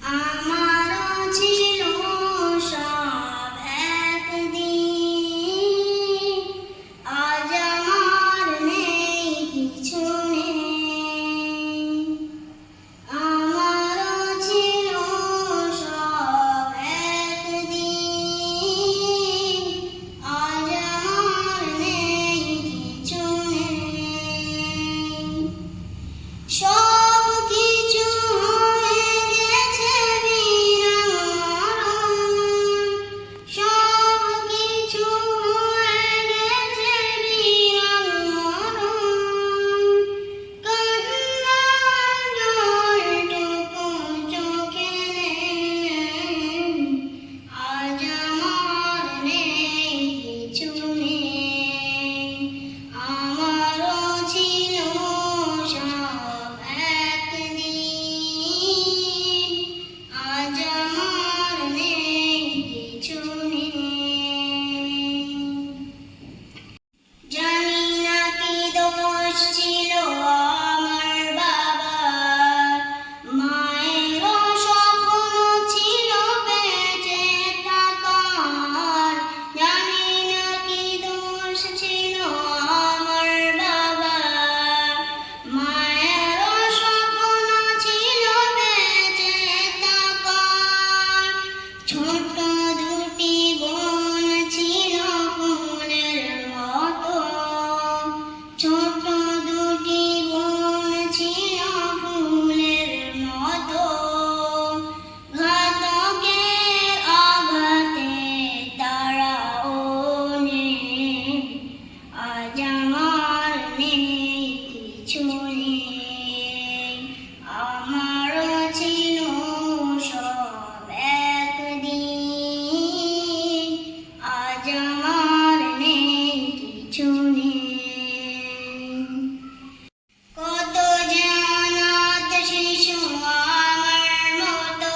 আমারও ছিল সব একদিন, আজ আমার নেই কিছু নেই। আমারও ছিল সব একদিন, আজ আমার নেই কিছু নেই। সব কিছু হয়ে গেছে বিরান, সব কিছু হয়ে গেছে বিরান। কান্নার জলটুকু চোখে নেই, আজ আমার নেই কিছু নেই। আমারও ছিল সব একদিন, আজ আমার নেই কিছু নেই। জানি না কি দোষ ছিল আমার বাবার, মায়েরও স্বপ্ন ছিল বেঁচে থাকার। জানি না কি দোষ ছিল আমার বাবার, মায়েরও স্বপ্ন ছিল বেঁচে থাকার। ছোট দুটি বোন ছিল ফুলের মতো, ছোট দুটি বোন ছিল ফুলের মতো। ঘাতকের আঘাতে তারাও নেই, আজ আমার নেই কিছু নেই। আমারও ছিল সব একদিন, আজ আমার নেই কিছু নেই। কত যে অনাথ শিশু আমার মতো,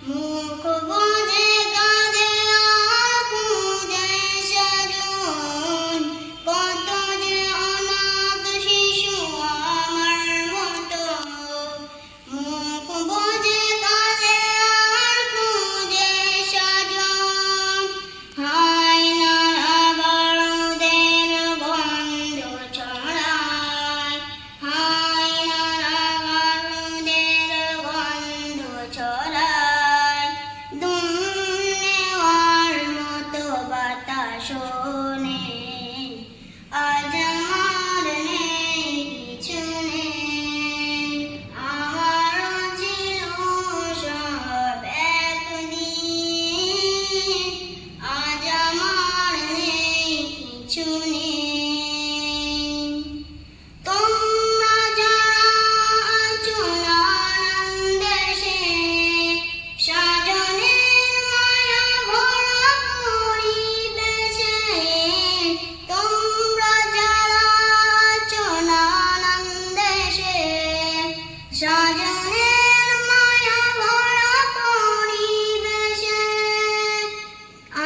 মুখ বুজে কাঁদে আর খুঁজে স্বজন। কত যে অনাথ শিশু আমার মতো, মুখ বুজে কাঁদে আর খুঁজে স্বজন। হায় নানা বালুদের গন্ধ ছড়ায়, হায় নানা বালুদের গন্ধ ছড়ায়। দুম নেওয়ার মতো বাতাসও নেই, আজ আমার নেই কিছু নেই। আমারও ছিল সব একদিন, আজ আমার নেই কিছু নেই। তোমরা যারা আছো নানান দেশে, স্বজনের মায়া ভরা পরিবেশে। তোমরা যারা আছো নানান দেশে, স্বজনের মায়া ভরা পরিবেশে।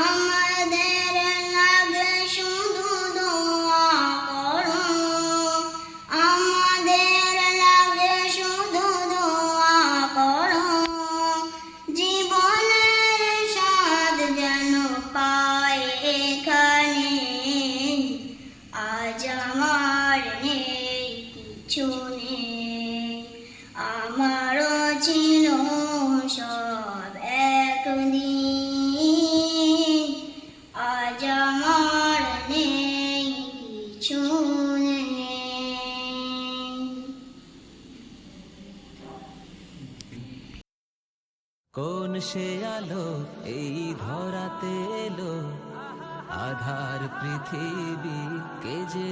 আমাদের লাগে শুধু দোয়া করো, আমাদের লাগে শুধু দোয়া করো। জীবনের স্বাদ যেন পাই এখানে, আজ আমার নেই কিছু নেই। আমারও ছিল সব একদিন, আজ আমার নেই কিছু নেই। কোন সে আলো এই ধরাতে এলো, আধার পৃথিবী কে যে